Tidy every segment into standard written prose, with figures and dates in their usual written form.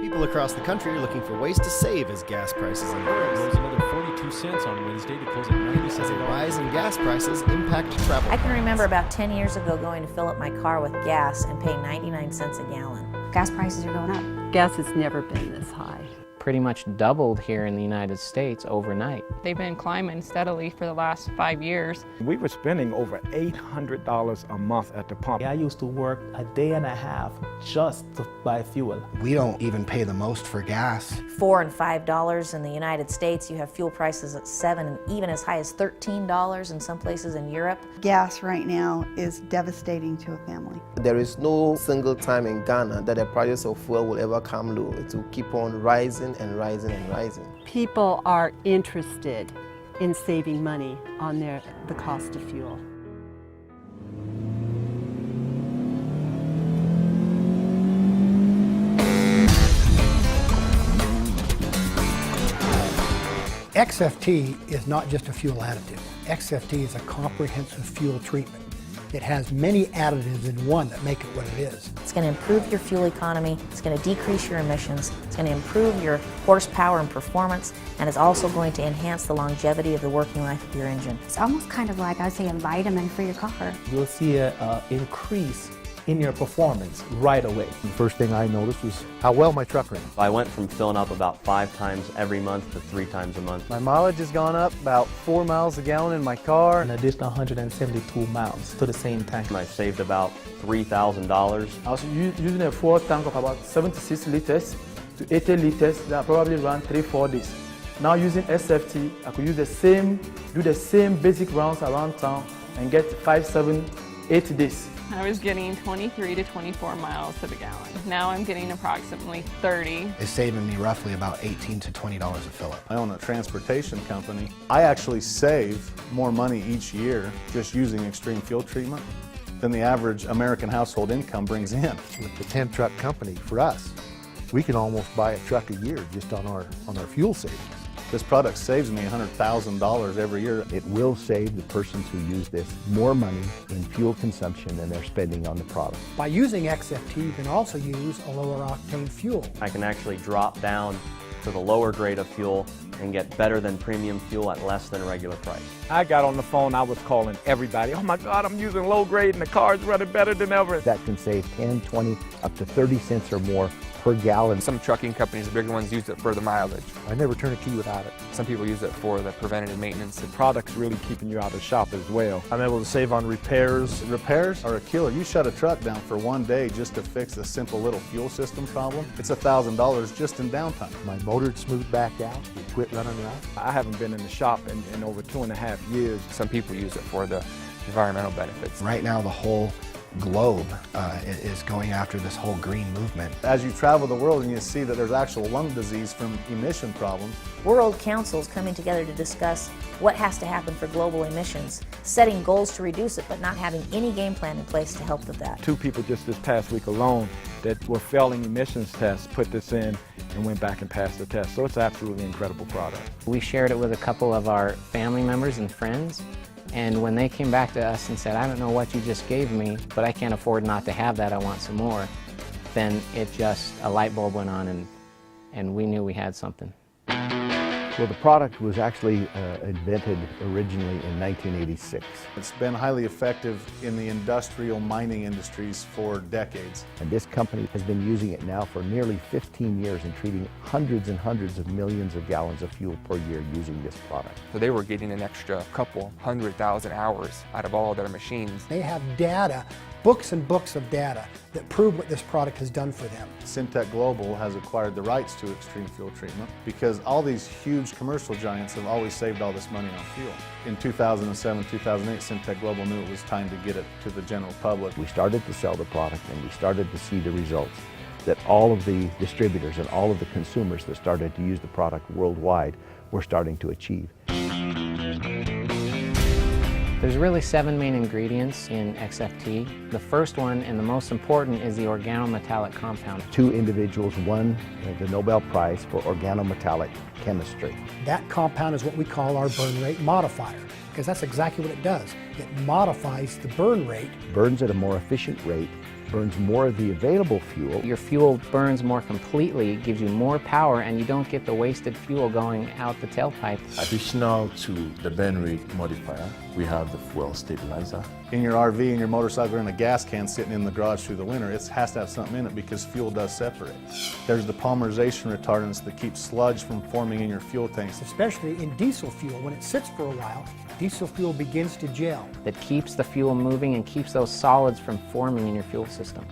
People across the country are looking for ways to save as gas prices increase. Rose another 42 cents on Wednesday to close at As a rise in gas prices impact travel. I can remember about 10 years ago going to fill up my car with gas and paying 99 cents a gallon. Gas prices are going up. Gas has never been this high. Pretty much doubled here in the United States overnight. They've been climbing steadily for the last 5 years. We were spending over $800 a month at the pump. I used to work a day and a half just to buy fuel. We don't even pay the most for gas. $4 and $5 in the United States. You have fuel prices at $7 and even as high as $13 in some places in Europe. Gas right now is devastating to a family. There is no single time in Ghana that the prices of fuel will ever come low. It will keep on rising and rising and rising. People are interested in saving money on the cost of fuel. XFT is not just a fuel additive. XFT is a comprehensive fuel treatment. It has many additives in one that make it what it is. It's going to improve your fuel economy, it's going to decrease your emissions, it's going to improve your horsepower and performance, and it's also going to enhance the longevity of the working life of your engine. It's almost kind of like, I would say, a vitamin for your car. You'll see an increase in your performance right away. The first thing I noticed was how well my truck ran. I went from filling up about 5 times every month to 3 times a month. My mileage has gone up about 4 miles a gallon in my car. An additional 172 miles to the same tank. I saved about $3,000. I was using a fuel tank of about 76 liters to 80 liters that probably ran 3-4 days. Now using SFT, I could use do the same basic rounds around town and get 5, 7, 8 days. I was getting 23 to 24 miles to the gallon. Now I'm getting approximately 30. It's saving me roughly about $18 to $20 a fill-up. I own a transportation company. I actually save more money each year just using extreme fuel treatment than the average American household income brings in. With the 10-truck company, for us, we can almost buy a truck a year just on our fuel savings. This product saves me $100,000 every year. It will save the persons who use this more money in fuel consumption than they're spending on the product. By using XFT, you can also use a lower octane fuel. I can actually drop down to the lower grade of fuel and get better than premium fuel at less than regular price. I got on the phone, I was calling everybody. Oh my God, I'm using low grade and the car's running better than ever. That can save 10, 20, up to 30 cents or more per gallon. Some trucking companies, the bigger ones, use it for the mileage. I never turn a key without it. Some people use it for the preventative maintenance. The product's really keeping you out of shop as well. I'm able to save on repairs. Repairs are a killer. You shut a truck down for one day just to fix a simple little fuel system problem. It's $1,000 just in downtime. My motor'd smooth back out. It quit running around. I haven't been in the shop in over 2.5 years. Some people use it for the environmental benefits. Right now, the whole globe is going after this whole green movement. As you travel the world and you see that there's actual lung disease from emission problems. World Council is coming together to discuss what has to happen for global emissions, setting goals to reduce it, but not having any game plan in place to help with that. 2 people just this past week alone that were failing emissions tests put this in and went back and passed the test. So it's an absolutely incredible product. We shared it with a couple of our family members and friends, and when they came back to us and said, I don't know what you just gave me, but I can't afford not to have that, I want some more, then a light bulb went on and we knew we had something. Well, the product was actually invented originally in 1986. It's been highly effective in the industrial mining industries for decades. And this company has been using it now for nearly 15 years and treating hundreds and hundreds of millions of gallons of fuel per year using this product. So they were getting an extra couple 100,000 hours out of all their machines. They have data, books and books of data that prove what this product has done for them. Syntek Global has acquired the rights to extreme fuel treatment because all these huge commercial giants have always saved all this money on fuel. In 2007, 2008, Syntek Global knew it was time to get it to the general public. We started to sell the product and we started to see the results that all of the distributors and all of the consumers that started to use the product worldwide were starting to achieve. There's really 7 main ingredients in XFT. The first one and the most important is the organometallic compound. 2 individuals won the Nobel Prize for organometallic chemistry. That compound is what we call our burn rate modifier, because that's exactly what it does. It modifies the burn rate. Burns at a more efficient rate burns more of the available fuel. Your fuel burns more completely, gives you more power, and you don't get the wasted fuel going out the tailpipe. Additional to the burn rate modifier, we have the fuel stabilizer. In your RV and your motorcycle in a gas can sitting in the garage through the winter, it has to have something in it because fuel does separate. There's the polymerization retardants that keep sludge from forming in your fuel tanks. Especially in diesel fuel, when it sits for a while, diesel fuel begins to gel. That keeps the fuel moving and keeps those solids from forming in your fuel system.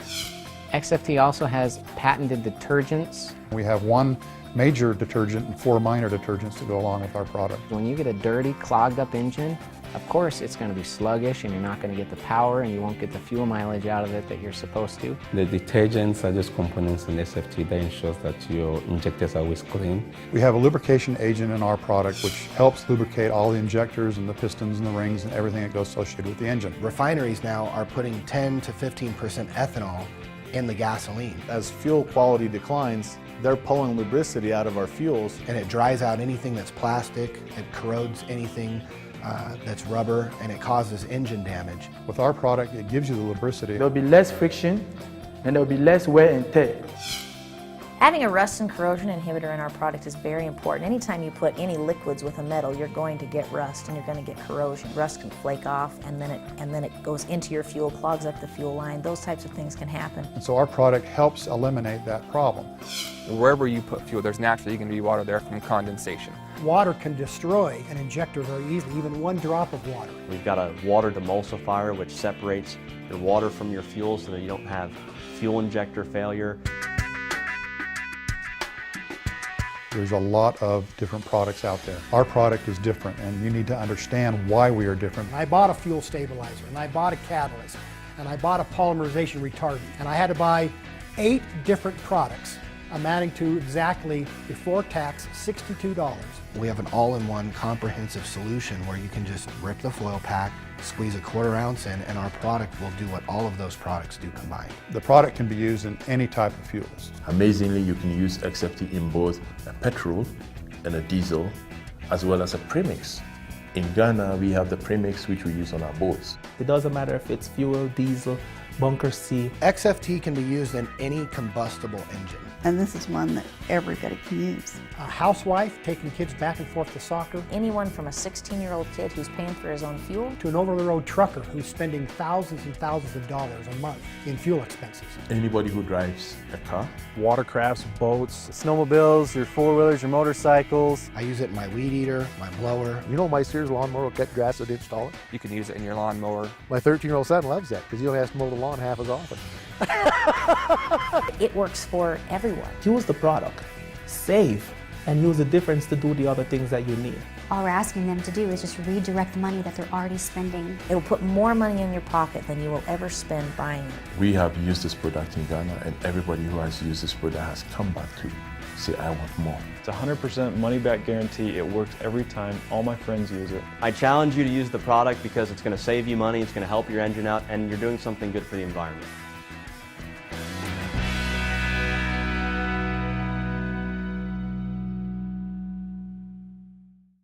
XFT also has patented detergents. We have one major detergent and 4 minor detergents to go along with our product. When you get a dirty, clogged up engine, of course it's going to be sluggish and you're not going to get the power and you won't get the fuel mileage out of it that you're supposed to. The detergents are just components in SFT that ensures that your injectors are always clean. We have a lubrication agent in our product which helps lubricate all the injectors and the pistons and the rings and everything that goes associated with the engine. Refineries now are putting 10 to 15% ethanol in the gasoline. As fuel quality declines, they're pulling lubricity out of our fuels. And it dries out anything that's plastic, it corrodes anything that's rubber, and it causes engine damage. With our product, it gives you the lubricity. There'll be less friction and there'll be less wear and tear. Having a rust and corrosion inhibitor in our product is very important. Anytime you put any liquids with a metal, you're going to get rust and you're going to get corrosion. Rust can flake off and then it goes into your fuel, clogs up the fuel line. Those types of things can happen. And so our product helps eliminate that problem. Wherever you put fuel, there's naturally going to be water there from condensation. Water can destroy an injector very easily, even one drop of water. We've got a water demulsifier which separates your water from your fuel so that you don't have fuel injector failure. There's a lot of different products out there. Our product is different, and you need to understand why we are different. I bought a fuel stabilizer, and I bought a catalyst, and I bought a polymerization retardant, and I had to buy 8 different products amounting to exactly, before tax, $62. We have an all-in-one comprehensive solution where you can just rip the foil pack, squeeze a 1/4 ounce in, and our product will do what all of those products do combined. The product can be used in any type of fuels. Amazingly, you can use XFT in both a petrol and a diesel, as well as a premix. In Ghana, we have the premix which we use on our boats. It doesn't matter if it's fuel, diesel, bunker C. XFT can be used in any combustible engine. And this is one that everybody can use. A housewife taking kids back and forth to soccer. Anyone from a 16-year-old kid who's paying for his own fuel to an over-the-road trucker who's spending thousands and thousands of dollars a month in fuel expenses. Anybody who drives a car. Watercrafts, boats, snowmobiles, your four-wheelers, your motorcycles. I use it in my weed eater, my blower. You know my Sears lawnmower will cut grass with install it? You can use it in your lawnmower. My 13-year-old son loves that because he only has to mow the lawn half as often. It works for everyone. Use the product, save, and use the difference to do the other things that you need. All we're asking them to do is just redirect the money that they're already spending. It'll put more money in your pocket than you will ever spend buying it. We have used this product in Ghana, and everybody who has used this product has come back to say, I want more. It's a 100% money-back guarantee. It works every time. All my friends use it. I challenge you to use the product because it's going to save you money, it's going to help your engine out, and you're doing something good for the environment.